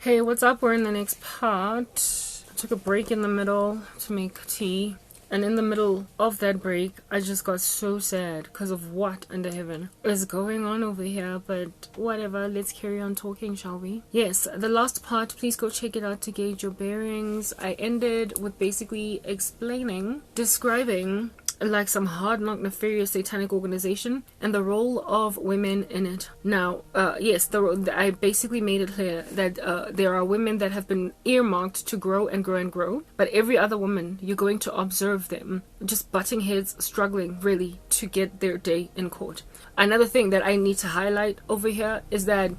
Hey, what's up? We're in the next part. I took a break in the middle to make tea. And in the middle of that break, I just got so sad because of what under heaven is going on over here. But whatever, let's carry on talking, shall we? Yes, the last part, please go check it out to gauge your bearings. I ended with basically describing like some hard knock nefarious satanic organization and the role of women in it. Now yes, I basically made it clear that there are women that have been earmarked to grow and grow and grow, but every other woman you're going to observe them just butting heads, struggling really to get their day in court. Another thing that I need to highlight over here is that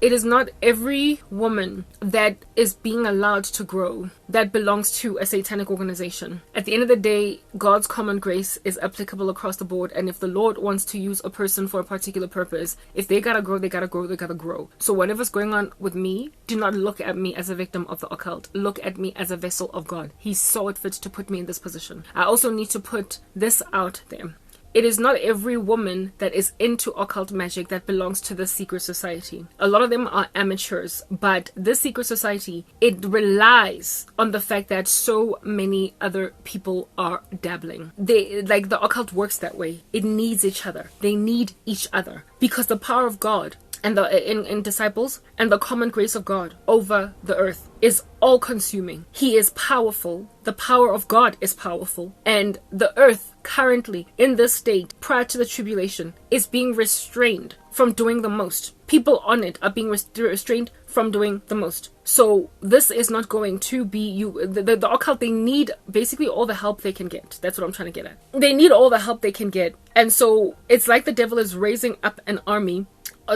it is not every woman that is being allowed to grow that belongs to a satanic organization. At the end of the day, God's common grace is applicable across the board. And if the Lord wants to use a person for a particular purpose, if they gotta grow, they gotta grow, they gotta grow. So whatever's going on with me, do not look at me as a victim of the occult. Look at me as a vessel of God. He saw it fit to put me in this position. I also need to put this out there. It is not every woman that is into occult magic that belongs to the secret society. A lot of them are amateurs, but this secret society, it relies on the fact that so many other people are dabbling. The occult works that way. It needs each other. They need each other because the power of God and in disciples and the common grace of God over the earth is all consuming. He is powerful. The power of God is powerful. And the earth currently in this state prior to the tribulation is being restrained from doing the most. People on it are being restrained from doing the most. So this is not going to be the occult. They need basically all the help they can get. That's what I'm trying to get at. They need all the help they can get. And so it's like the devil is raising up an army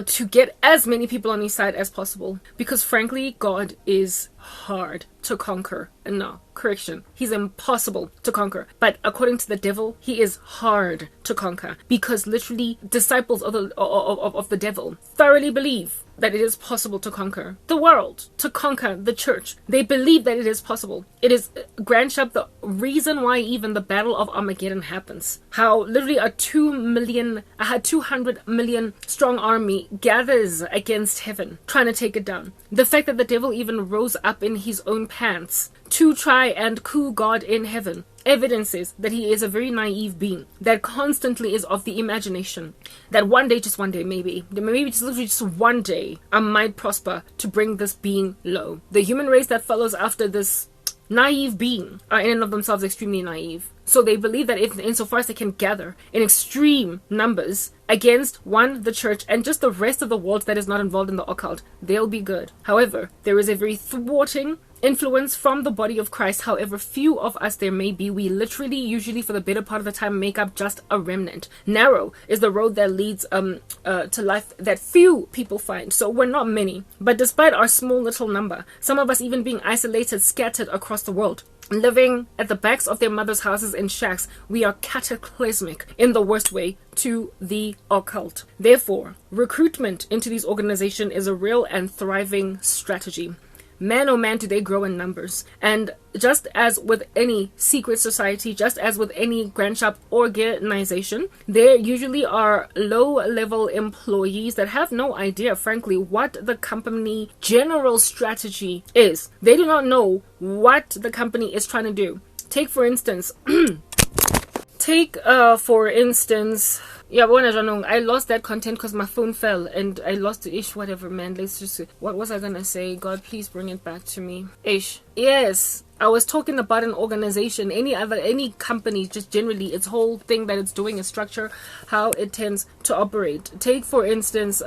to get as many people on his side as possible, because frankly God is hard to conquer. No, correction, he's impossible to conquer, but according to the devil he is hard to conquer, because literally disciples of the devil thoroughly believe that it is possible to conquer the world, to conquer the church. They believe that it is possible. It is grandship the reason why even the battle of Armageddon happens. How literally a 200 million strong army gathers against heaven, trying to take it down. The fact that the devil even rose up in his own pants to try and coup God in heaven evidences that he is a very naive being that constantly is of the imagination that one day, maybe just literally just one day, I might prosper to bring this being low. The human race that follows after this naive being are in and of themselves extremely naive. So they believe that if insofar as they can gather in extreme numbers against the church and just the rest of the world that is not involved in the occult, they'll be good. However, there is a very thwarting influence from the body of Christ. However few of us there may be, we literally usually for the better part of the time make up just a remnant. Narrow is the road that leads to life that few people find. So we're not many, but despite our small little number, some of us even being isolated, scattered across the world, living at the backs of their mothers' houses in shacks, we are cataclysmic in the worst way to the occult. Therefore, recruitment into these organizations is a real and thriving strategy. Man, oh man, do they grow in numbers. And just as with any secret society, just as with any grandship organization, there usually are low-level employees that have no idea, frankly, what the company general strategy is. They do not know what the company is trying to do. Take, for instance, I lost that content because my phone fell and I lost the ish, whatever, man. Let's just, what was I gonna say? God, please bring it back to me. Ish. Yes, I was talking about an organization, any company, just generally, its whole thing that it's doing, its structure, how it tends to operate. Take, for instance,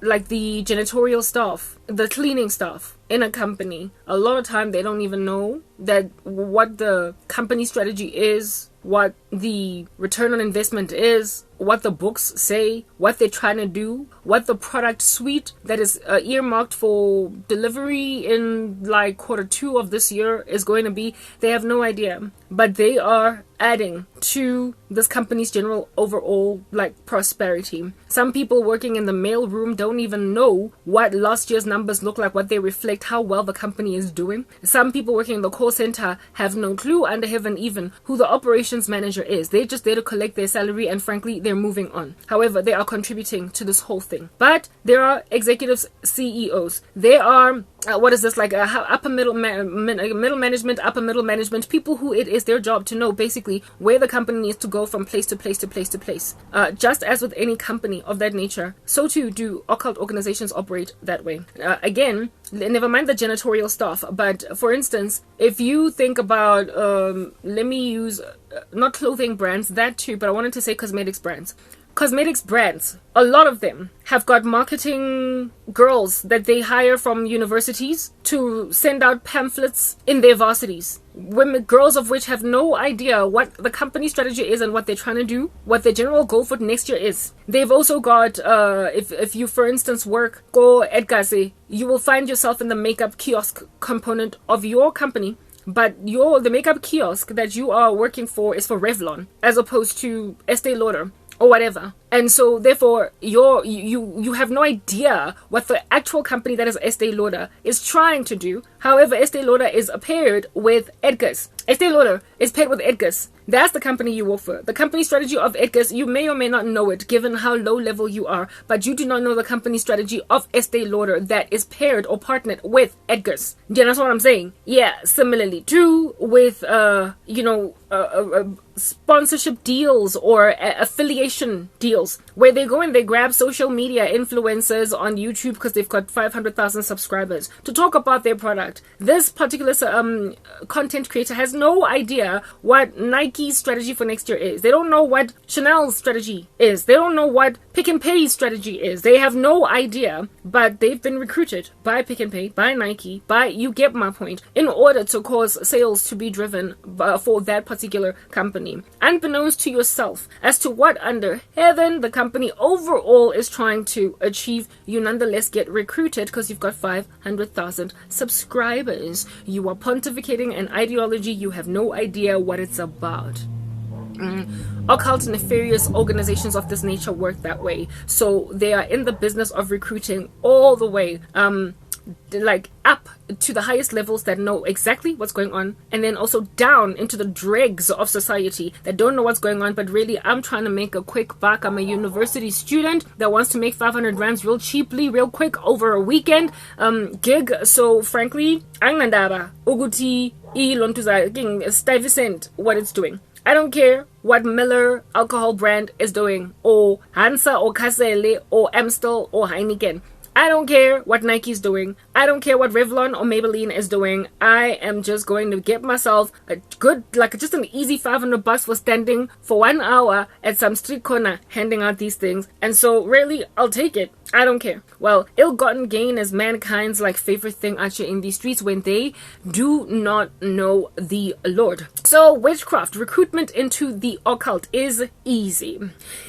like the janitorial staff, the cleaning staff in a company. A lot of time they don't even know that what the company strategy is, what the return on investment is, what the books say, what they're trying to do, what the product suite that is earmarked for delivery in like Q2 of this year is going to be. They have no idea, but they are adding to this company's general overall like prosperity. Some people working in the mail room don't even know what last year's numbers look like, what they reflect, how well the company is doing. Some people working in the call center have no clue under heaven even who the operations manager is. They're just there to collect their salary and frankly they're moving on. However, they are contributing to this whole thing. thing. But there are executives, CEOs. There are what is this, like middle management, upper middle management, people who it is their job to know basically where the company needs to go from place to place to place to place. Just as with any company of that nature, so too do occult organizations operate that way. Again, never mind the janitorial stuff, but for instance, if you think about, let me use, not clothing brands, that too, but I wanted to say cosmetics brands. Cosmetics brands, a lot of them have got marketing girls that they hire from universities to send out pamphlets in their varsities. Women, girls of which have no idea what the company strategy is and what they're trying to do, what their general goal for next year is. They've also got, if you, for instance, work go Edgase, you will find yourself in the makeup kiosk component of your company. But the makeup kiosk that you are working for is for Revlon as opposed to Estee Lauder or whatever. And so therefore you have no idea what the actual company that is Estee Lauder is trying to do. However, Estee Lauder is paired with Edgar's. Estee Lauder is paired with Edgar's. That's the company you work for. The company strategy of Edgar's, you may or may not know it given how low level you are, but you do not know the company strategy of Estee Lauder that is paired or partnered with Edgar's. Yeah, that's what I'm saying. Yeah, similarly too with sponsorship deals or affiliation deals, where they go and they grab social media influencers on YouTube because they've got 500,000 subscribers to talk about their product. This particular content creator has no idea what Nike's strategy for next year is. They don't know what Chanel's strategy is. They don't know what Pick and Pay's strategy is. They have no idea, but they've been recruited by Pick and Pay, by Nike, you get my point, in order to cause sales to be driven for that particular company. Unbeknownst to yourself as to what under heaven the company overall is trying to achieve, you nonetheless get recruited because you've got 500,000 subscribers. You are pontificating an ideology you have no idea what it's about. Occult nefarious organizations of this nature work that way. So they are in the business of recruiting all the way like up to the highest levels that know exactly what's going on, and then also down into the dregs of society that don't know what's going on, but really I'm trying to make a quick buck. I'm a university student that wants to make 500 rands real cheaply, real quick over a weekend gig. So frankly, angnandaba uguti ilontuza Stuyvesant what it's doing. I don't care what Miller alcohol brand is doing, or Hansa or Casele or Amstel or Heineken. I don't care what Nike's doing. I don't care what Revlon or Maybelline is doing. I am just going to get myself a good, just an easy $500 for standing for 1 hour at some street corner handing out these things. And so really, I'll take it. I don't care. Well, ill-gotten gain is mankind's favorite thing out here in these streets when they do not know the Lord. So witchcraft, recruitment into the occult is easy.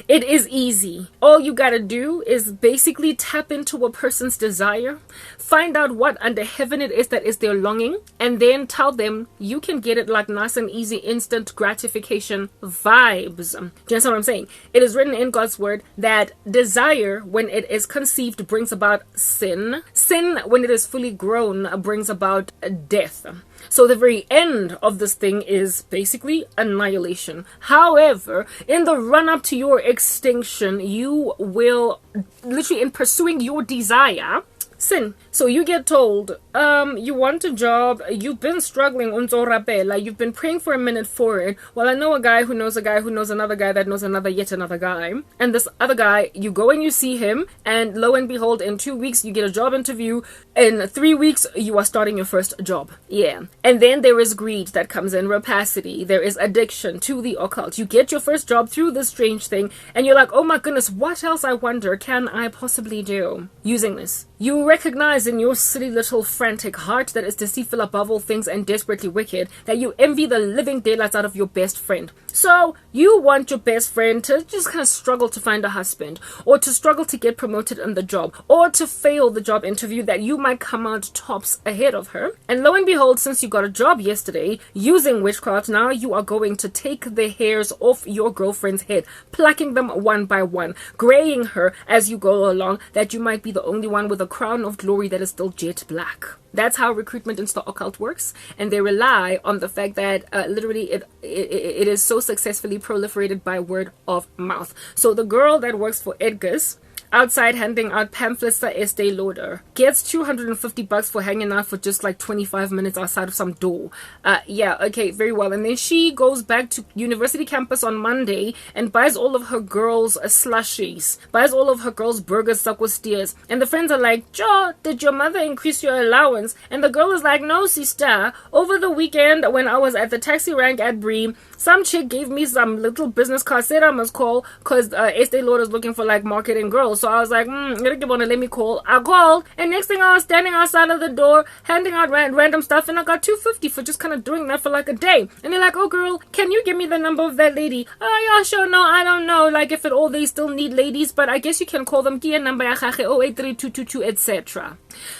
It is easy. All you gotta do is basically tap into a person's desire, find out what under heaven it is that is their longing, and then tell them you can get it like nice and easy, instant gratification vibes. Do you understand what I'm saying? It is written in God's word that desire, when it is conceived, brings about sin. Sin, when it is fully grown, brings about death. So the very end of this thing is basically annihilation. However, in the run-up to your extinction, you will, literally in pursuing your desire, sin. So you get told, you want a job, you've been struggling, you've been praying for a minute for it. Well, I know a guy who knows another guy that knows yet another guy. And this other guy, you go and you see him, and lo and behold, in 2 weeks, you get a job interview. In 3 weeks, you are starting your first job. Yeah. And then there is greed that comes in, rapacity. There is addiction to the occult. You get your first job through this strange thing, and you're like, oh my goodness, what else, I wonder, can I possibly do using this? You recognize in your silly little frantic heart that is deceitful above all things and desperately wicked, that you envy the living daylights out of your best friend. So you want your best friend to just kind of struggle to find a husband, or to struggle to get promoted in the job, or to fail the job interview that you might come out tops ahead of her. And lo and behold, since you got a job yesterday using witchcraft, now you are going to take the hairs off your girlfriend's head, plucking them one by one, graying her as you go along, that you might be the only one with a crown of glory that is still jet black. That's how recruitment into the occult works, and they rely on the fact that literally it is so successfully proliferated by word of mouth. So the girl that works for Edgar's, outside handing out pamphlets to Estee Lauder. Gets $250 for hanging out for just like 25 minutes outside of some door. Yeah, okay, very well. And then she goes back to university campus on Monday and buys all of her girls slushies, buys all of her girls burgers stuck with steers. And the friends are like, "Jo, did your mother increase your allowance?" And the girl is like, "No, sister. Over the weekend when I was at the taxi rank at Bree, some chick gave me some little business card, said I must call because Estee Lauder is looking for like marketing girls." So I was like, let me call. I called, and next thing I was standing outside of the door handing out random stuff, and I got $250 for just kind of doing that for like a day. And they're like, "Oh girl, can you give me the number of that lady?" "Oh yeah, sure. No, I don't know. Like if at all they still need ladies, but I guess you can call them. Kia number 083222, etc."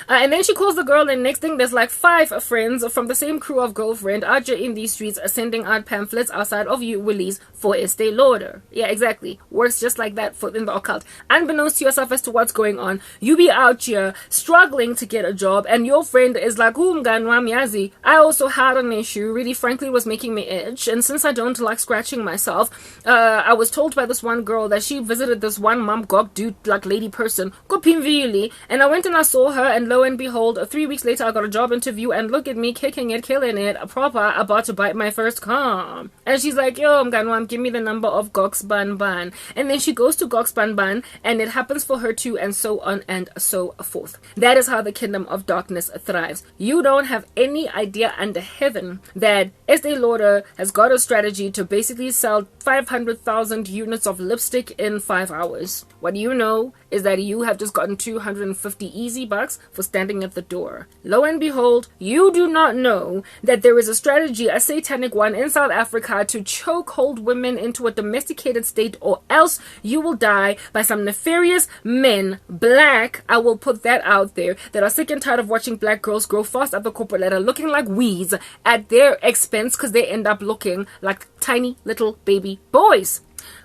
And then she calls the girl, and next thing there's like 5 friends from the same crew of girlfriend out here in these streets sending out pamphlets outside of Willie's for Estee Lauder. Yeah, exactly. Works just like that for in the occult. Unbeknownst to yourself as to what's going on, you be out here struggling to get a job, and your friend is like, Yazi, I also had an issue, really frankly was making me itch, and since I don't like scratching myself, I was told by this one girl that she visited this one mom gog dude like lady person, and I went and I saw her, and lo and behold, 3 weeks later I got a job interview, and look at me kicking it, killing it, proper, about to bite my first cum. And she's like, "Yo, Mganwam, give me the number of Gox Ban Ban." And then she goes to Gox Ban Ban, and it happens for her too, and so on and so forth. That is how the kingdom of darkness thrives. You don't have any idea under heaven that Estee Lauder has got a strategy to basically sell 500,000 units of lipstick in 5 hours. What you know is that you have just gotten 250 easy bucks for standing at the door. Lo and behold, you do not know that there is a strategy, a satanic one in South Africa, to choke hold women into a domesticated state, or else you will die by some nefarious men, black, I will put that out there, that are sick and tired of watching black girls grow fast up the corporate ladder looking like weeds at their expense because they end up looking like tiny little baby boys.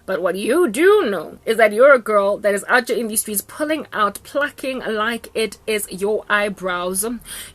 But what you do know is that you're a girl that is out there in these streets pulling out, plucking like it is your eyebrows,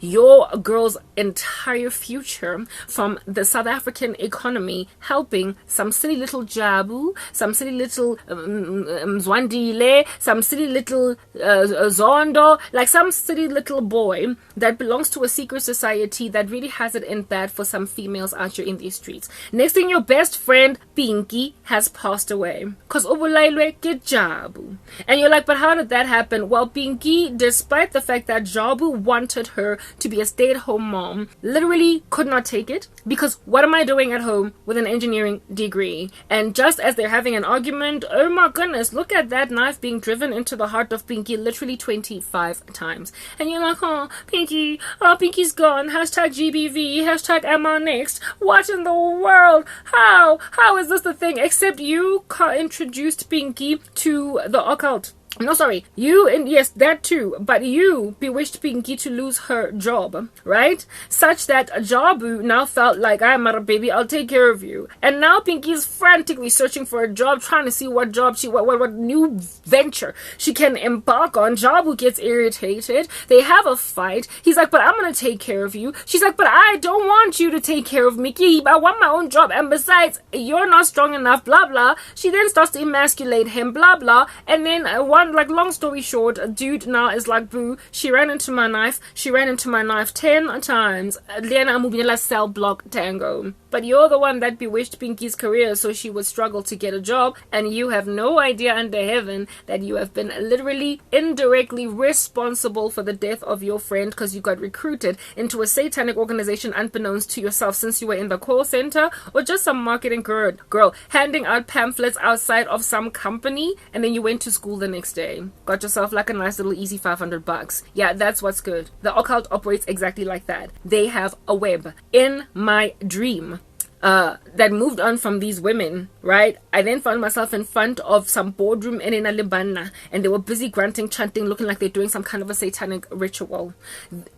your girl's entire future from the South African economy, helping some silly little Jabu, some silly little Zwandile, some silly little Zondo, like some silly little boy that belongs to a secret society that really has it in bad for some females out here in these streets. Next thing, your best friend Pinky has passed away because Obulailwe get Jabu. And you're like, but how did that happen? Well, Pinky, despite the fact that Jabu wanted her to be a stay-at-home mom, literally could not take it, because what am I doing at home with an engineering degree? And just as they're having an argument, oh my goodness, look at that knife being driven into the heart of Pinky literally 25 times. And you're like, oh, Pinky's gone, hashtag GBV, hashtag am I next? What in the world? How is this the thing? Except you introduced Pinky to the occult. No, sorry, you, and yes, that too, but you bewitched Pinky to lose her job, right? Such that Jabu now felt like, I'm a baby, I'll take care of you. And now Pinky is frantically searching for a job, trying to see what job what new venture she can embark on. Jabu gets irritated. They have a fight. He's like, but I'm gonna take care of you. She's like, but I don't want you to take care of me. I want my own job. And besides, you're not strong enough, blah, blah. She then starts to emasculate him, blah, blah. And then long story short, a dude now is like, boo, she ran into my knife 10 times. Lena Mubinela cell block tango. But you're the one that bewitched Pinky's career so she would struggle to get a job, and you have no idea under heaven that you have been literally indirectly responsible for the death of your friend, because you got recruited into a satanic organization unbeknownst to yourself, since you were in the call center or just some marketing girl handing out pamphlets outside of some company, and then you went to school the next day. Got yourself like a nice little easy $500. Yeah, that's what's good. The occult operates exactly like that. They have a web. In my dream, that moved on from these women, right? I then found myself in front of some boardroom in Libana, and they were busy grunting, chanting, looking like they're doing some kind of a satanic ritual.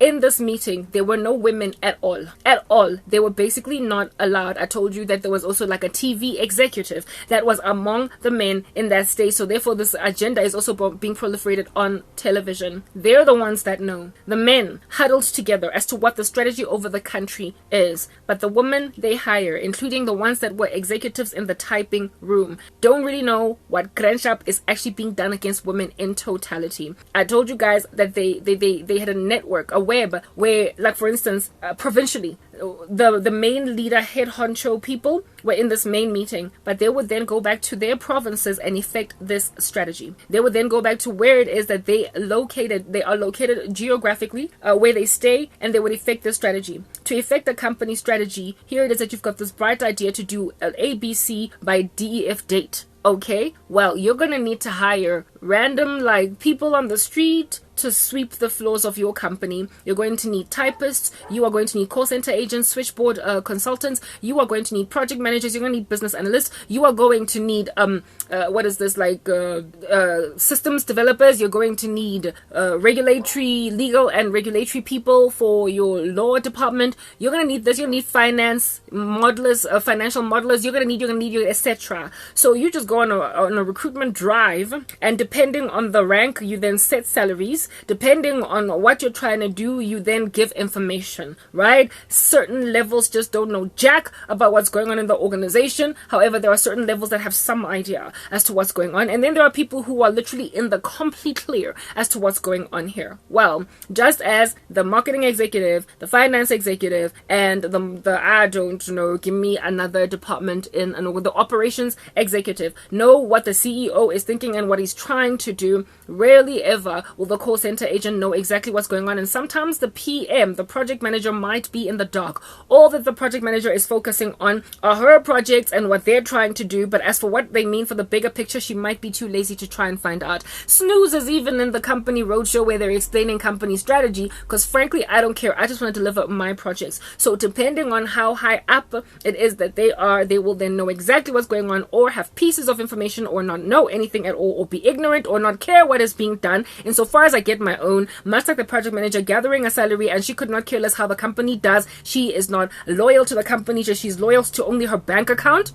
In this meeting, there were no women at all. At all. They were basically not allowed. I told you that there was also like a TV executive that was among the men in that state, so therefore this agenda is also being proliferated on television. They're the ones that know. The men huddled together as to what the strategy over the country is, but the women they hired here, including the ones that were executives in the typing room, don't really know what Grandshop is actually being done against women in totality. I told you guys that they had a network, a web, where, like, for instance, provincially, the main leader, head honcho people were in this main meeting, but they would then go back to their provinces and effect this strategy. They would then go back to where it is that they are located geographically, where they stay, and they would effect this strategy. To effect a company strategy, here it is that you've got this bright idea to do an ABC by DEF date. Okay, well, you're gonna need to hire random, like, people on the street to sweep the floors of your company. You're going to need typists. You are going to need call center agents, switchboard consultants. You are going to need project managers. You're going to need business analysts. You are going to need systems developers. You're going to need legal and regulatory people for your law department. You're going to need this. You're going to need finance modelers, financial modelers. You're going to need etc. So you just go on a recruitment drive, and depending on the rank, you then set salaries. Depending on what you're trying to do, you then give information, right? Certain levels just don't know jack about what's going on in the organization. However, there are certain levels that have some idea as to what's going on. And then there are people who are literally in the complete clear as to what's going on here. Well, just as the marketing executive, the finance executive, and the I don't know, give me another department with the operations executive know what the CEO is thinking and what he's trying to do, rarely ever will the call center agent know exactly what's going on. And sometimes the PM, the project manager, might be in the dark. All that the project manager is focusing on are her projects and what they're trying to do, but as for what they mean for the bigger picture, she might be too lazy to try and find out. Snooze is even in the company roadshow where they're explaining company strategy, because frankly, I don't care. I just want to deliver my projects. So depending on how high up it is that they are, they will then know exactly what's going on, or have pieces of information, or not know anything at all, or be ignorant, or not care what is being done. Insofar as I get my own, much like the project manager gathering a salary, and she could not care less how the company does. She is not loyal to the company, she's loyal to only her bank account.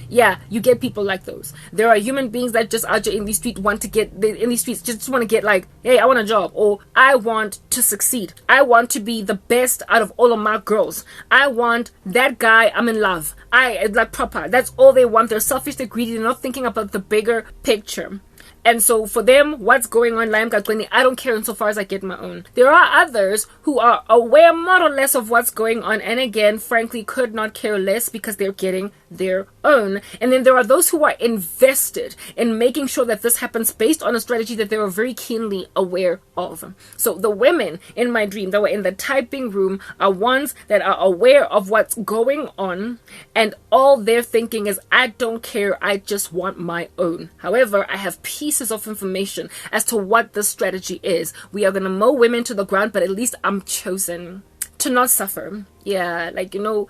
Yeah, you get people like those. There are human beings that just out in these streets want to get in these streets, just want to get like, hey, I want a job, or I want to succeed. I want to be the best out of all of my girls. I want that guy. I'm in love. I like proper. That's all they want. They're selfish. They're greedy. They're not thinking about the bigger picture. And so for them, what's going on, I don't care insofar as I get my own. There are others who are aware more or less of what's going on, and again, frankly, could not care less because they're getting their own. And then there are those who are invested in making sure that this happens based on a strategy that they were very keenly aware of. So the women in my dream that were in the typing room are ones that are aware of what's going on, and all they're thinking is, I don't care, I just want my own. However, I have pieces of information as to what the strategy is. We are going to mow women to the ground, but at least I'm chosen to not suffer. Yeah, like, you know,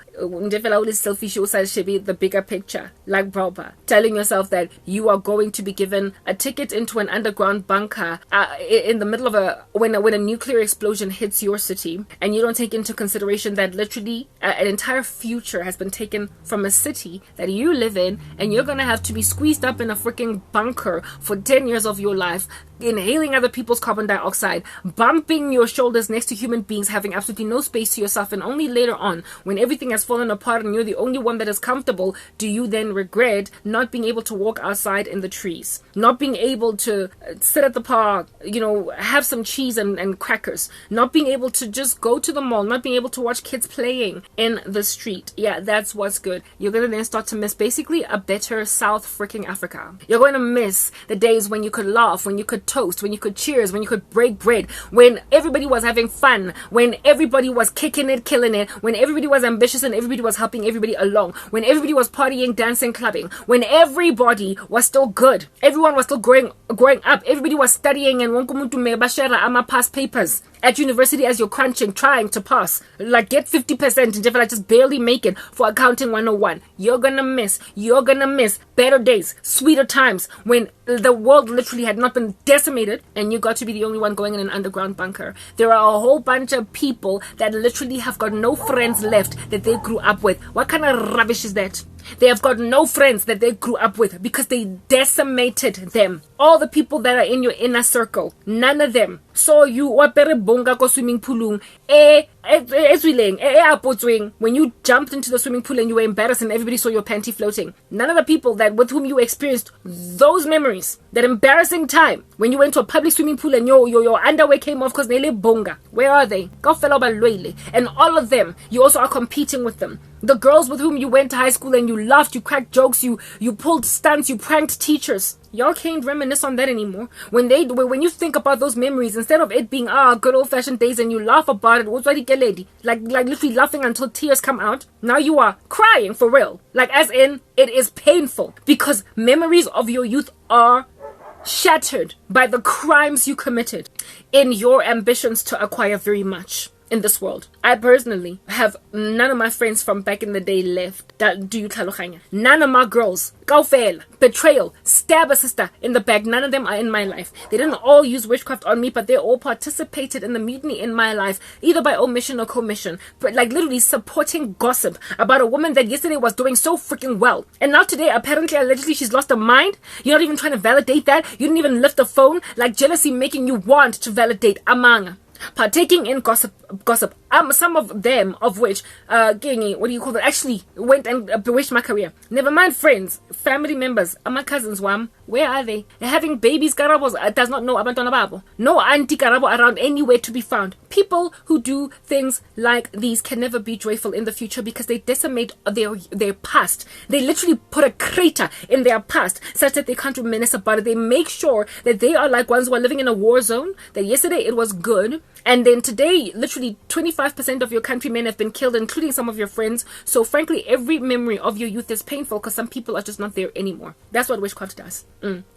selfish, the bigger picture, like proper. Telling yourself that you are going to be given a ticket into an underground bunker in the middle of when a nuclear explosion hits your city, and you don't take into consideration that literally an entire future has been taken from a city that you live in, and you're gonna have to be squeezed up in a freaking bunker for 10 years of your life, inhaling other people's carbon dioxide, bumping your shoulders next to human beings, having absolutely no space to yourself, and only later on, when everything has fallen apart and you're the only one that is comfortable, do you then regret not being able to walk outside in the trees, not being able to sit at the park, you know, have some cheese and crackers, not being able to just go to the mall, not being able to watch kids playing in the street. Yeah, that's what's good. You're going to then start to miss basically a better South freaking Africa. You're going to miss the days when you could laugh, when you could toast, when you could cheers, when you could break bread, when everybody was having fun, when everybody was kicking it, killing it, when everybody was ambitious and everybody was helping everybody along, when everybody was partying, dancing, clubbing, when everybody was still good, everyone was still growing up, everybody was studying, and ama past papers at university as you're crunching, trying to pass, like get 50% and just barely make it for accounting 101. You're gonna miss better days, sweeter times, when the world literally had not been decimated and you got to be the only one going in an underground bunker. There are a whole bunch of people that literally have got no friends left that they grew up with. What kind of rubbish is that? They have got no friends that they grew up with because they decimated them. All the people that are in your inner circle, none of them saw you wapere bonga ko swimming poolung. As we when you jumped into the swimming pool and you were embarrassed and everybody saw your panty floating. None of the people that with whom you experienced those memories, that embarrassing time when you went to a public swimming pool and your underwear came off because they live bonga. Where are they? And all of them, you also are competing with them. The girls with whom you went to high school and you laughed, you cracked jokes, you pulled stunts, you pranked teachers. Y'all can't reminisce on that anymore. When you think about those memories, instead of it being good old-fashioned days and you laugh about it, like literally laughing until tears come out, now you are crying for real. Like as in, it is painful because memories of your youth are shattered by the crimes you committed in your ambitions to acquire very much in this world. I personally have none of my friends from back in the day left. That do you tlhaloganya? None of my girls, kaofela, betrayal, stab a sister in the back, none of them are in my life. They didn't all use witchcraft on me, but they all participated in the mutiny in my life, either by omission or commission. But like literally supporting gossip about a woman that yesterday was doing so freaking well. And now today, apparently, allegedly, she's lost her mind. You're not even trying to validate that. You didn't even lift the phone, like jealousy making you want to validate amanga. Partaking in gossip, some of them of which, actually went and bewitched my career. Never mind friends, family members, my cousins, where are they? They're having babies, karabos, does not know abantwana babo. No auntie karabo around anywhere to be found. People who do things like these can never be joyful in the future because they decimate their past. They literally put a crater in their past such that they can't reminisce about it. They make sure that they are like ones who are living in a war zone, that yesterday it was good, and then today, literally 25% of your countrymen have been killed, including some of your friends. So frankly, every memory of your youth is painful because some people are just not there anymore. That's what witchcraft does.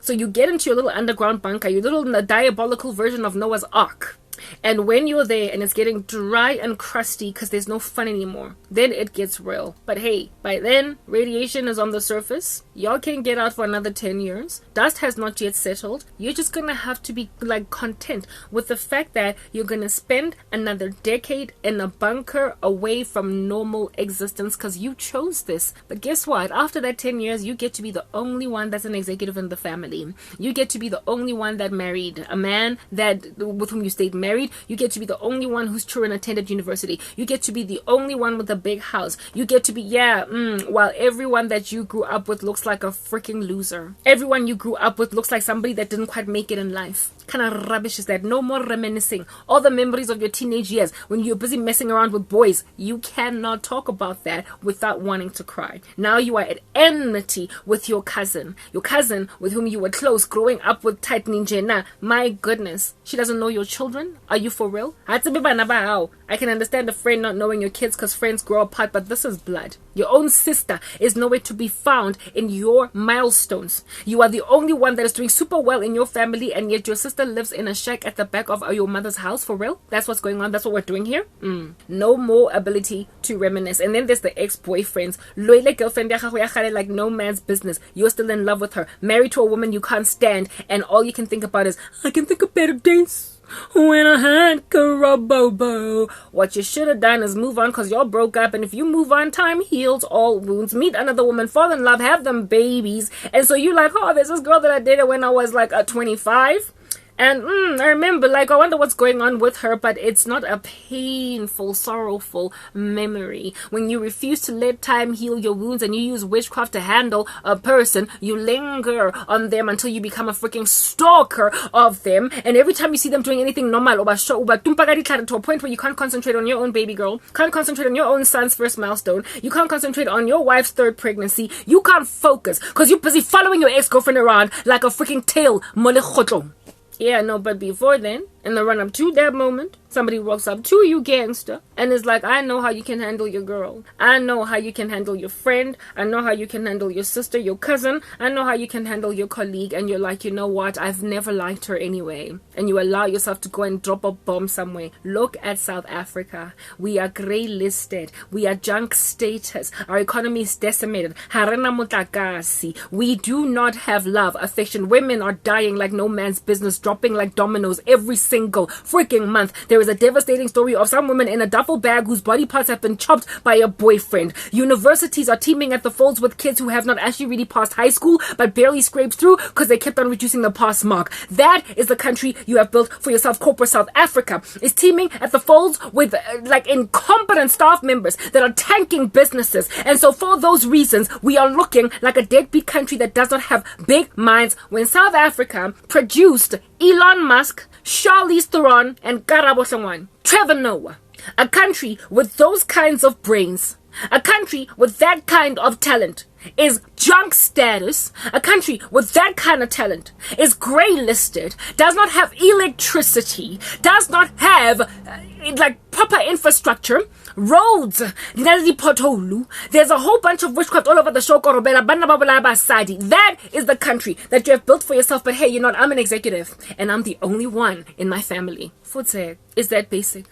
So you get into your little underground bunker, your little diabolical version of Noah's Ark. And when you're there and it's getting dry and crusty because there's no fun anymore, then it gets real. But hey, by then, radiation is on the surface. Y'all can't get out for another 10 years. Dust has not yet settled. You're just gonna have to be like content with the fact that you're gonna spend another decade in a bunker away from normal existence because you chose this. But guess what? After that 10 years, you get to be the only one that's an executive in the family. You get to be the only one that married a man with whom you stayed married. You get to be the only one whose children attended university. You get to be the only one with a big house. You get to be, while everyone that you grew up with looks like a freaking loser. Everyone you grew up with looks like somebody that didn't quite make it in life. Kind of rubbish is that? No more reminiscing. All the memories of your teenage years when you're busy messing around with boys, you cannot talk about that without wanting to cry. Now you are at enmity with your cousin with whom you were close growing up with tight ninja. My goodness, she doesn't know your children. Are you for real? I can understand a friend not knowing your kids because friends grow apart, but this is blood. Your own sister is nowhere to be found in your milestones. You are the only one that is doing super well in your family, and yet your sister lives in a shack at the back of your mother's house. For real? That's what's going on. That's what we're doing here. No more ability to reminisce. And then there's the ex-boyfriends. Loyal girlfriend like no man's business. You're still in love with her, married to a woman you can't stand, and all you can think about is, I can think of better days when I had Karabobo. What you should have done is move on because y'all broke up, and if you move on, time heals all wounds. Meet another woman, fall in love, have them babies, and so you like, oh, there's this girl that I dated when I was like 25. And I remember, like, I wonder what's going on with her, but it's not a painful, sorrowful memory. When you refuse to let time heal your wounds and you use witchcraft to handle a person, you linger on them until you become a freaking stalker of them. And every time you see them doing anything normal, to a point where you can't concentrate on your own baby girl, can't concentrate on your own son's first milestone, you can't concentrate on your wife's third pregnancy, you can't focus because you're busy following your ex-girlfriend around like a freaking tail. Yeah, no, but before then, in the run-up to that moment, somebody walks up to you, gangster, and is like, I know how you can handle your girl. I know how you can handle your friend. I know how you can handle your sister, your cousin. I know how you can handle your colleague. And you're like, you know what? I've never liked her anyway. And you allow yourself to go and drop a bomb somewhere. Look at South Africa. We are grey listed. We are junk status. Our economy is decimated. Harena mutakasi. We do not have love, affection. Women are dying like no man's business, dropping like dominoes every single single freaking month, there is a devastating story of some woman in a duffel bag whose body parts have been chopped by a boyfriend. Universities are teeming at the folds with kids who have not actually really passed high school but barely scraped through because they kept on reducing the pass mark. That is the country you have built for yourself. Corporate South Africa is teeming at the folds with like incompetent staff members that are tanking businesses. And so for those reasons, we are looking like a deadbeat country that does not have big minds. When South Africa produced Elon Musk, Charlize Theron, and Karabo Sangwan, Trevor Noah, a country with those kinds of brains, a country with that kind of talent is junk status. A country with that kind of talent is grey listed, does not have electricity, does not have like proper infrastructure, roads, there's a whole bunch of witchcraft all over the show. That is the country that you have built for yourself. But hey, you know what? I'm an executive and I'm the only one in my family. Is that basic?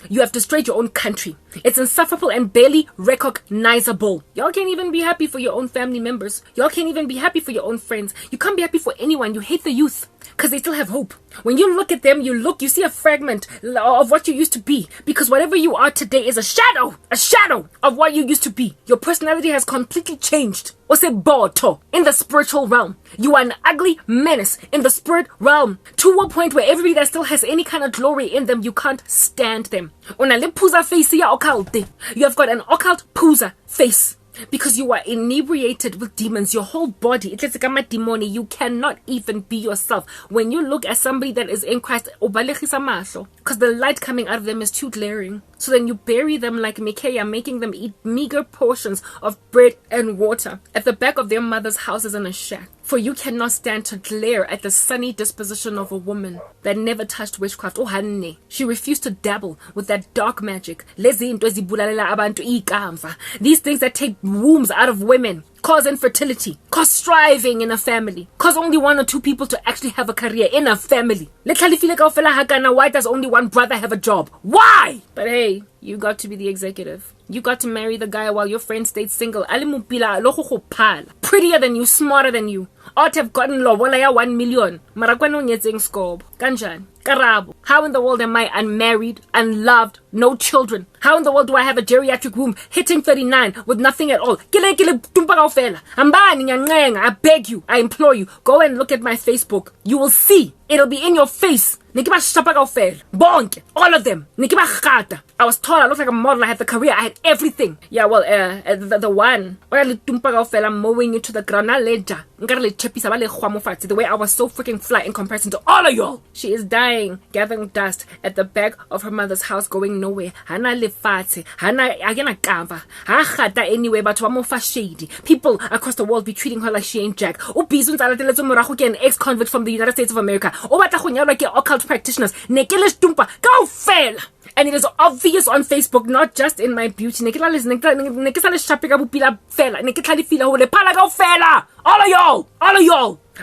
You have destroyed your own country. It's insufferable and barely recognizable. Y'all can't even be happy for your own family members. Y'all can't even be happy for your own friends. You can't be happy for anyone. You hate the youth because they still have hope. When you look at them, you see a fragment of what you used to be, because whatever you are today is a shadow of what you used to be. Your personality has completely changed. In the spiritual realm, you are an ugly menace in the spirit realm, to a point where everybody that still has any kind of glory in them, you can't stand them. You have got an occult puza face, because you are inebriated with demons. Your whole body, you cannot even be yourself. When you look at somebody that is in Christ, because the light coming out of them is too glaring. So then you bury them like Micaiah, making them eat meager portions of bread and water at the back of their mother's houses in a shack. For you cannot stand to glare at the sunny disposition of a woman that never touched witchcraft. She refused to dabble with that dark magic. These things that take wombs out of women, cause infertility, cause striving in a family, cause only one or two people to actually have a career in a family. Why does only one brother have a job? Why? But hey, you got to be the executive. You got to marry the guy while your friend stayed single. Prettier than you, smarter than you. Ought to have gotten lobola 1 million. Kanjan. Karabo. How in the world am I unmarried, unloved, no children? How in the world do I have a geriatric womb hitting 39 with nothing at all? I beg you, I implore you, go and look at my Facebook. You will see. It'll be in your face. All of them. I was tall, I looked like a model, I had the career, I had everything. Yeah, well, the one mowing you to the ground, the way I was so freaking fly in comparison to all of y'all. She is dying, gathering dust at the back of her mother's house, going nowhere. Anyway, but shady. People across the world be treating her like she ain't Jack. An ex-convict from the United States of America. Occult practitioners. Go fail! And it is obvious on Facebook, not just in my beauty. All of y'all!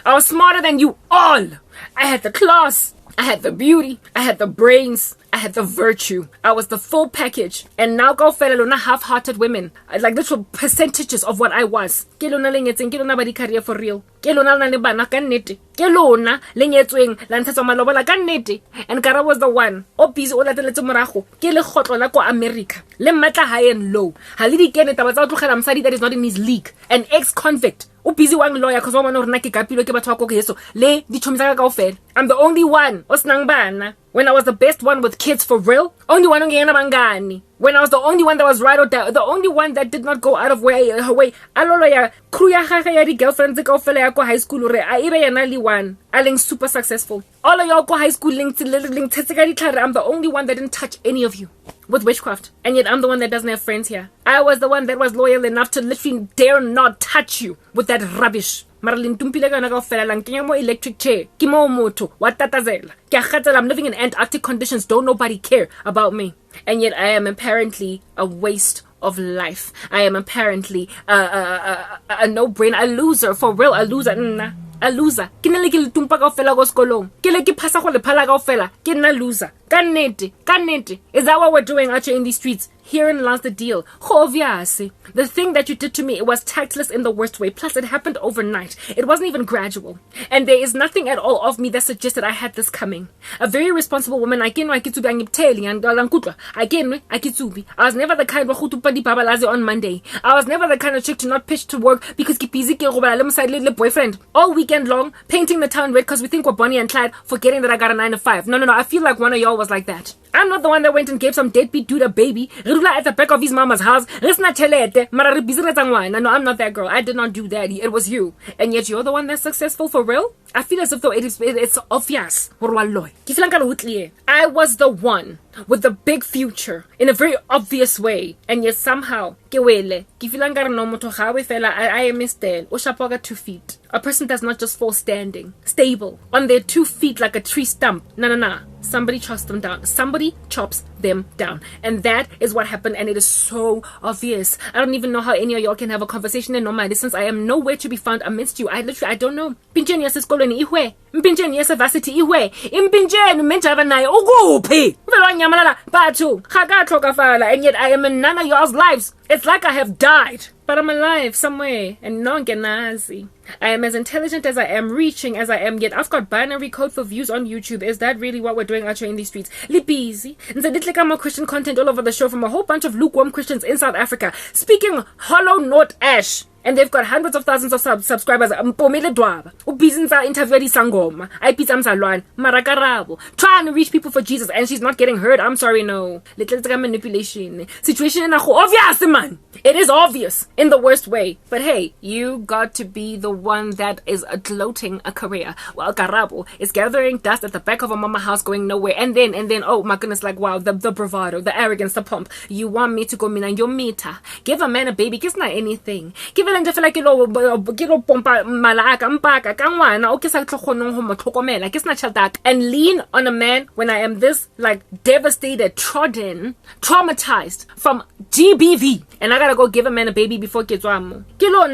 I was smarter than you all. I had the class, I had the beauty, I had the brains, I had the virtue. I was the full package. And now go fellow half-hearted women. Like little percentages of what I was. For real. And Kara was the one. Busy America. Low. That is not in his league. An ex-convict. Busy one lawyer because I'm the only one. When I was the best one with kids for real, only one when I was the only one that was right or down, the only one that did not go out of her way. Girlfriends high school one. Super successful. All of y'all go high school I'm the only one that didn't touch any of you with witchcraft. And yet I'm the one that doesn't have friends here. I was the one that was loyal enough to literally dare not touch you with that rubbish. Electric chair. I'm living in Antarctic conditions. Don't nobody care about me. And yet I am apparently a waste of life. I am apparently a no-brainer, a loser, for real, a loser. A loser. Loser. Kannete. Is that what we're doing out here in these streets? Herein lies the deal. Obviously, the thing that you did to me, it was tactless in the worst way. Plus, it happened overnight. It wasn't even gradual. And there is nothing at all of me that suggested I had this coming. A very responsible woman, I was never the kind of on Monday. I was never the kind of chick to not pitch to work because boyfriend all weekend long, painting the town red because we think we're Bonnie and Clyde, forgetting that I got a 9 to 5. No. I feel like one of y'all was like that. I'm not the one that went and gave some deadbeat dude a baby. At the back of his mama's house. No, I'm not that girl. I did not do that. It was you. And yet you're the one that's successful for real? I feel as if though it's obvious. I was the one with the big future in a very obvious way. And yet somehow, I am still. 2 feet. A person does not just fall standing, stable, on their 2 feet like a tree stump. No. Somebody chops them down. Somebody chops them down. And that is what happened, and it is so obvious. I don't even know how any of y'all can have a conversation in normal distance. I am nowhere to be found amidst you. I don't know. Mpinjeni yasesikolweni ihwe. Mpinjeni yasevasithi ihwe. Impinjeni menjava naye ukuphi. Uvela nyamalala bathu. Khakathlokafala, and yet I am in none of y'all's lives. It's like I have died. But I'm alive somewhere, and no nazi. I am as intelligent as I am, reaching as I am, yet I've got binary code for views on YouTube. Is that really what we're doing out here in these streets? Lipizi. And so did more Christian content all over the show from a whole bunch of lukewarm Christians in South Africa, speaking hollow note ash. And they've got hundreds of thousands of subscribers. Trying to reach people for Jesus, and she's not getting heard. I'm sorry, no. Manipulation. Situation obvious, man. It is obvious in the worst way. But hey, you got to be the one that is gloating a career. While Karabo is gathering dust at the back of a mama house going nowhere. And then, oh my goodness, like wow, the bravado, the arrogance, the pomp. You want me to go mina your meter. Give a man a baby, it's not anything. Give and just like pompa malaka mpaka kangwana okay sa tlhogonong ho motlhokomela ke sna tšhelete and lean on a man when I am this like devastated, trodden, traumatized from GBV, and I gotta go give a man a baby before ke tswa mo ke lo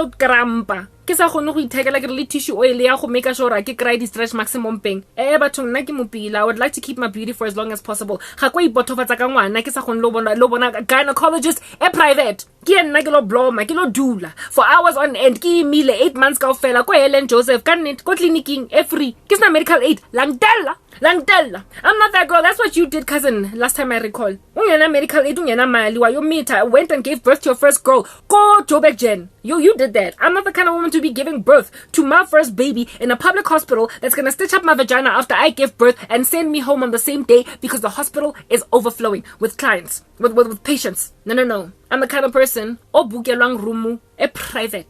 krampa ke sa gone go ithekela ke le tissue oil ya go make sure ke cry di stretch maximum pain bathong nna ke mopila. I would like to keep my beauty for as long as possible. Ga go ibothofatsa ka ngwana ke sa gone lo bona gynecologist private ke nna ke lo bloma ke lo dula for hours on end ke imile 8 months ka ofela ko Helen Joseph ka net ko clinicing free ke sna medical aid langdella. I'm not that girl. That's what you did, cousin, last time I recall. Ungena medical aid, ungena mali wa yo meter went and gave birth to your first girl. Go Joburg Jen. You did that. I'm not the kind of woman to be giving birth to my first baby in a public hospital that's gonna stitch up my vagina after I give birth and send me home on the same day because the hospital is overflowing with clients, with patients. No. I'm the kind of person obukelwang rumu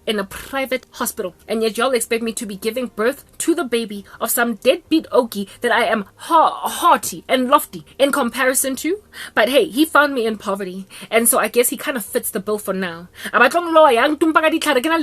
in a private hospital, and yet y'all expect me to be giving birth to the baby of some deadbeat okie that I am haughty and lofty in comparison to. But hey, he found me in poverty, and so I guess he kind of fits the bill for now.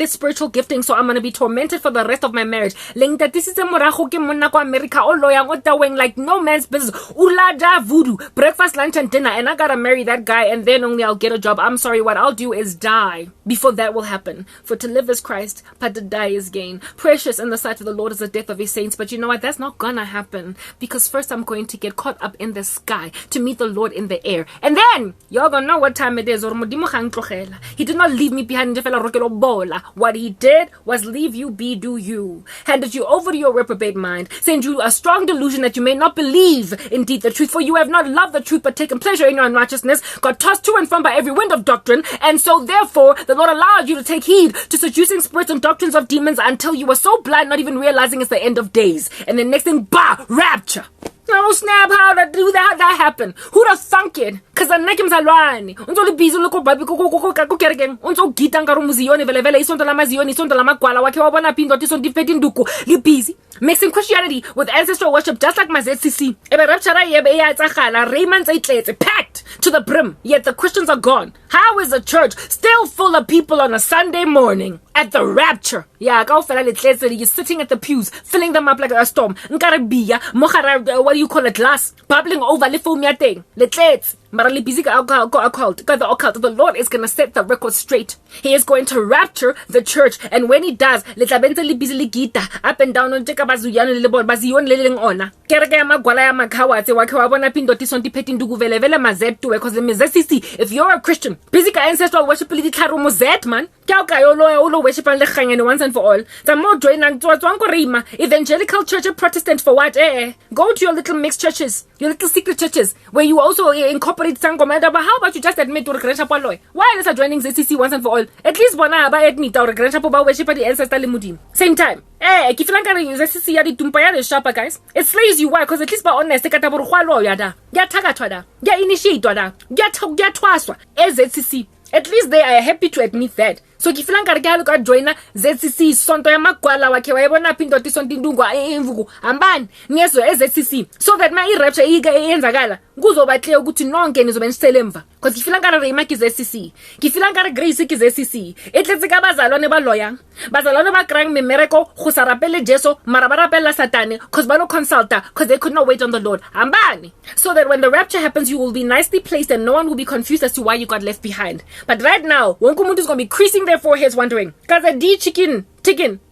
Spiritual gifting, so I'm gonna be tormented for the rest of my marriage. This is America like no man's business. Ulada voodoo, breakfast, lunch, and dinner, and I gotta marry that guy, and then only I'll get a job. I'm sorry, what I'll do is die before that will happen. For to live is Christ, but to die is gain. Precious in the sight of the Lord is the death of his saints. But you know what? That's not gonna happen, because first I'm going to get caught up in the sky to meet the Lord in the air, and then you're gonna know what time it is. He did not leave me behind. What he did was leave you be, do you. Handed you over to your reprobate mind, send you a strong delusion that you may not believe indeed the truth, for you have not loved the truth but taken pleasure in your unrighteousness, got tossed to and from by every wind of doctrine, and so therefore the Lord allowed you to take heed to seducing spirits and doctrines of demons until you were so blind not even realizing it's the end of days. And the next thing, rapture. No snap, how to do that happen? Who'd have thunk it? Cause I'm like mzalwane. Unzo le busy loko babi ko kereken. Unzo gita ngaro muzioni vele isonto la mazioni isonto la magwala wake wa bona pindo tiso difeti nduku. Le busy mixing Christianity with ancestral worship just like my ZCC. Ebe rapture yebe ya tsagala Raymond's itletse packed to the brim. Yet the Christians are gone. How is a church still full of people on a Sunday morning at the rapture? Yeah, you're sitting at the pews, filling them up like a storm. What do you call it? Glass bubbling over. The Lord is going to set the record straight. He is going to rapture the church, and when he does, up and down if you're a Christian, ancestral worship man. Once and for all. Evangelical church or Protestant for what? Go to your little mixed churches, your little secret churches, where you also incorporate Sangoma. But how about you just admit to the why is joining ZCC once and for all? At least one admit or worship the ancestral mudim. Same time. If you like ZCC ya di tumpa ya shapa guys, it slays you. Why? Because at least ba honest initiate ZCC. At least they are happy to admit that. So if you like join ZCC sonto ya makwala wakhe wayibona pindo tisonto imvuku ambani ngezo ZCC so that my rapture iyenzakala kuzoba clear ukuthi nonke nizobe nisele emva. Because if you like remark ZCC, if you like grace ki ZCC, etletse ka bazalwane ba loyang bazalwane ba krang memereko go sa rapele Jesu mara ba rapela satane because ba no consulta because they could not wait on the Lord ambani. So that when the rapture happens, you will be nicely placed and no one will be confused as to why you got left behind. But right now, wonke umuntu is going to be creasing their foreheads wondering, kaze di chicken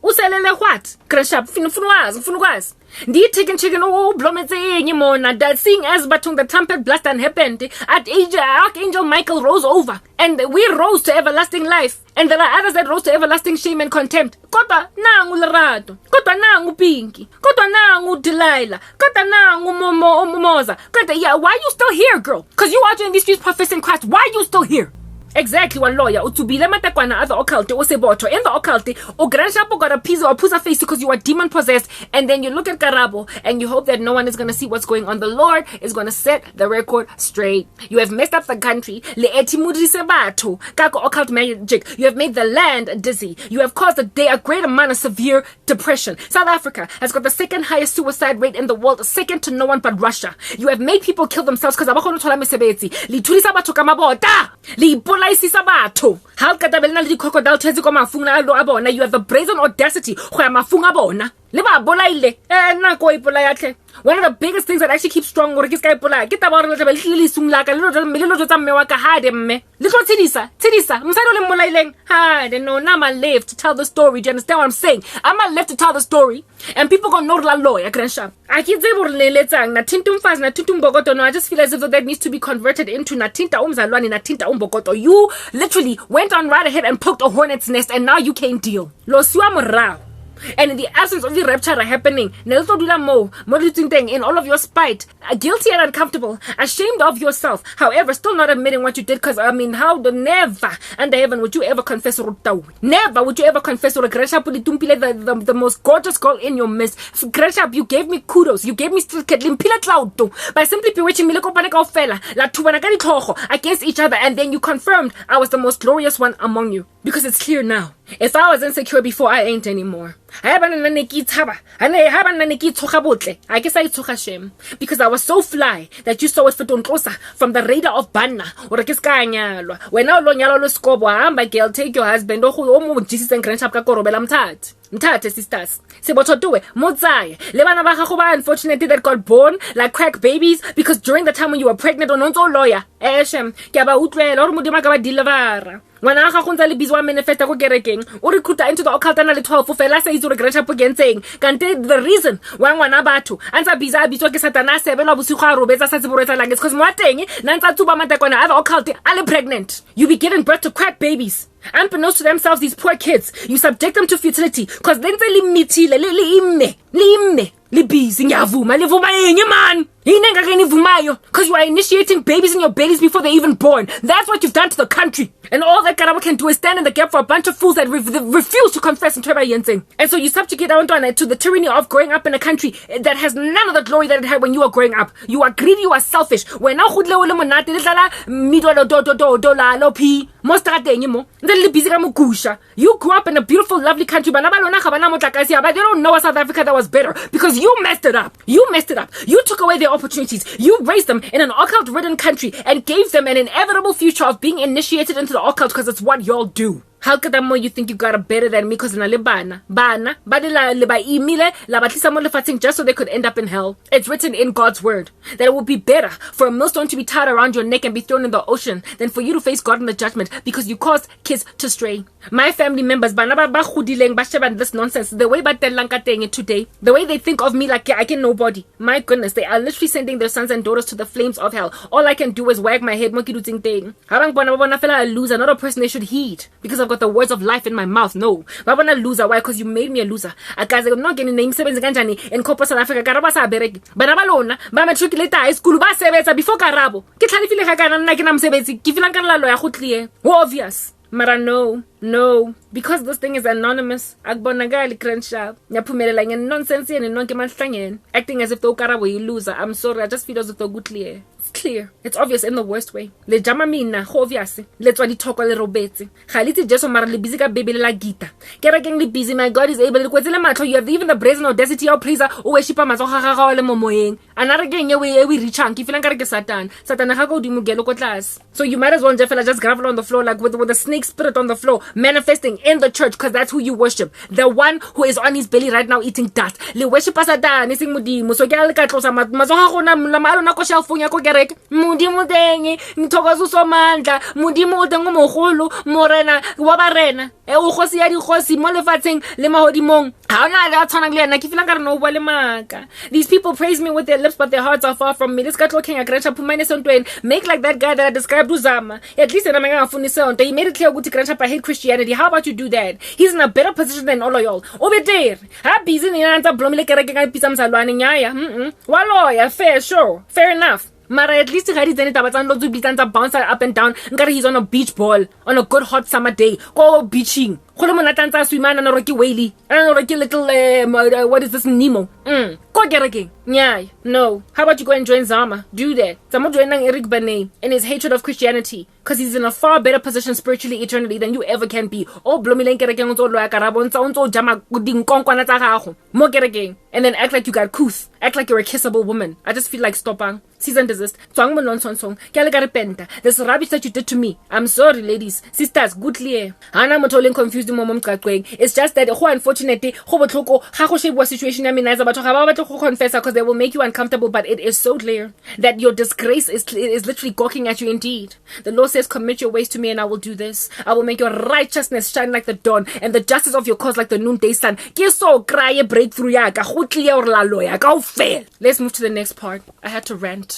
uselele what? Krashap funukwazi ndi chicken blometse mona that seeing as batung the trumpet blast and happened at Archangel Michael rose over and we rose to everlasting life, and there are others that rose to everlasting shame and contempt. Kodwa nangu Lerato, kodwa nangu Pinky, kodwa nangu Delilah, kodwa nangu Momoza. Yeah, why are you still here, girl? Because you watching these streets professing Christ. Why are you still here? Exactly one lawyer. Utubile matakwana other occult oseboto. In the occult, Ograshapo got a piece or pusa face because you are demon possessed, and then you look at Karabo and you hope that no one is gonna see what's going on. The Lord is gonna set the record straight. You have messed up the country. Le etimudri sebato. Kako occult magic. You have made the land dizzy. You have caused a great amount of severe depression. South Africa has got the second highest suicide rate in the world, second to no one but Russia. You have made people kill themselves because abakono thola mesebetsi. Li tulisa bato kamabota. Li you have the brazen audacity. One of the biggest things that actually keeps strong little no, now I'm left to tell the story. Do you understand what I'm saying? I'm left to tell the story, and people gonna know la lawyer. I keep I just feel as if that needs to be converted into natinta umzalwani natinta umbokoto. You literally went on right ahead and poked a hornet's nest, and now you can't deal. Lo siwa. And in the absence of the rapture happening, in all of your spite, guilty and uncomfortable, ashamed of yourself, however, still not admitting what you did, because how never under heaven would you ever confess never would you ever confess the most gorgeous girl in your midst. You gave me kudos, you gave me by simply bewitching me against each other, and then you confirmed I was the most glorious one among you. Because it's clear now. If I was insecure before, I ain't anymore. I guess I took a shame. Because I was so fly that you saw it from the radar of Banna. Or when I learned my girl, take your husband. Jesus and Mtate sisters. Sebototuwe, Mozai. Lebana ba unfortunately that got born like crack babies because during the time when you were pregnant or not lawyer. Eshem, Kaba Utwe, or Mudima Deliver. When I have le bizwa manifesta go gerekeng, o recruiter into the occult na le 12 fela se itso re great up again saying, kante the reason why ngwana batho antsa biza bitso ke satana se belwa bosigo a robetsa sa se borotsa lang because mo teng na ntsa tsuba matakwana other occult ale pregnant. You be giving birth to crack babies. Unbeknownst to themselves, these poor kids, you subject them to futility because then they limitile because you are initiating babies in your bellies before they're even born. That's what you've done to the country. And all that Karabo can do is stand in the gap for a bunch of fools that refuse to confess and Yensing. And so you subjugate to the tyranny of growing up in a country that has none of the glory that it had when you were growing up. You are greedy, you are selfish. When you grew up in a beautiful, lovely country, but they don't know a South Africa that was better because you messed it up. You messed it up. You took away their opportunities. You raised them in an occult-ridden country and gave them an inevitable future of being initiated into the occult because it's what y'all do. How could you think you got it better than me because na le bana ba imile la batlisa mo lefatsheng just so they could end up in hell? It's written in God's word that it would be better for a millstone to be tied around your neck and be thrown in the ocean than for you to face God in the judgment because you caused kids to stray. My family members bana ba godileng ba sheba this nonsense, the way ba tellang ka teng today, the way they think of me like I can nobody. My goodness, they are literally sending their sons and daughters to the flames of hell. All I can do is wag my head mo ke dutseng teng. Habang bona fela a loser, not a person they should heed because I've got the words of life in my mouth. No, I want a loser. Why? Because you made me a loser. Akaze I'm not getting name sebenza kanjani in Copa South Africa. Karabo sa bereki. Bana balona ba matriculate high school ba sebetsa before Karabo. Ke tlhalefile ga kana nna ke na mosebetsi. Ke filang ka lalo ya go tlie. Obvious. Mara no, because this thing is anonymous. Akbonagali crenshaw. Nyaphumelela nge nonsense yene nonke mahlangene. Acting as if the Karabo you loser. I'm sorry, I just feel as if the good clear. It's clear. It's obvious in the worst way. Le jama mina obvious. Let's wadi talk le robetse. Khaliti jeso mara le busy ka baby la gita. Kera keng le busy, my God is able to kwetsela matlo. You have even the brazen audacity of praise o worship matso ga ga le momoyeng. Another gang we reach hank. If you ka re Satan ga go dimo gelo ko class. So you might as well just gravel on the floor like with the snake spirit on the floor manifesting in the church because that's who you worship. The one who is on his belly right now eating dust. Le worship Satan ising modimo. So ke ka tlosa matso ga gona la malo na ko shelfong ya ko Mudimo denge nithokoza usomandla mudimo udengo mogolo morena wa barena o khosi ya dikhosi mo lefatsheng le mahodimong ha ona le a tshwana le yena ke fela ka re no bua le maka. These people praise me with their lips but their hearts are far from me. This guy talking agrecha phumane sontweni make like that guy that I described Uzama. At least yena manga ngafuni sonto he made it clear ukuthi agrecha hate Christianity. How about you do that? He's in a better position than all of y'all. Obeter ha busy ni nanta blomile kereke ka pizza msalwane nyaya wa lawyer fair sure fair enough. Mara at least bounce up and down. He's on a beach ball on a good hot summer day. Go beaching. Swimana na rocky whaley. And rocky little what is this Nemo? Go get again. Yeah, no. How about you go and join Zama? Do that. Zama joining Eric Benet and his hatred of Christianity. Because he's in a far better position spiritually, eternally than you ever can be. Oh, and then act like you got couth. Act like you're a kissable woman. I just feel like stopping. Cease and desist. This rubbish that you did to me. I'm sorry, ladies. Sisters, good clear. Confused it's just that unfortunately situation confess because they will make you uncomfortable, but it is so clear that your disgrace is literally gawking at you indeed. The Lord says, commit your ways to me and I will do this. I will make your righteousness shine like the dawn and the justice of your cause like the noonday sun. Breakthrough. Let's move to the next part. I had to rant.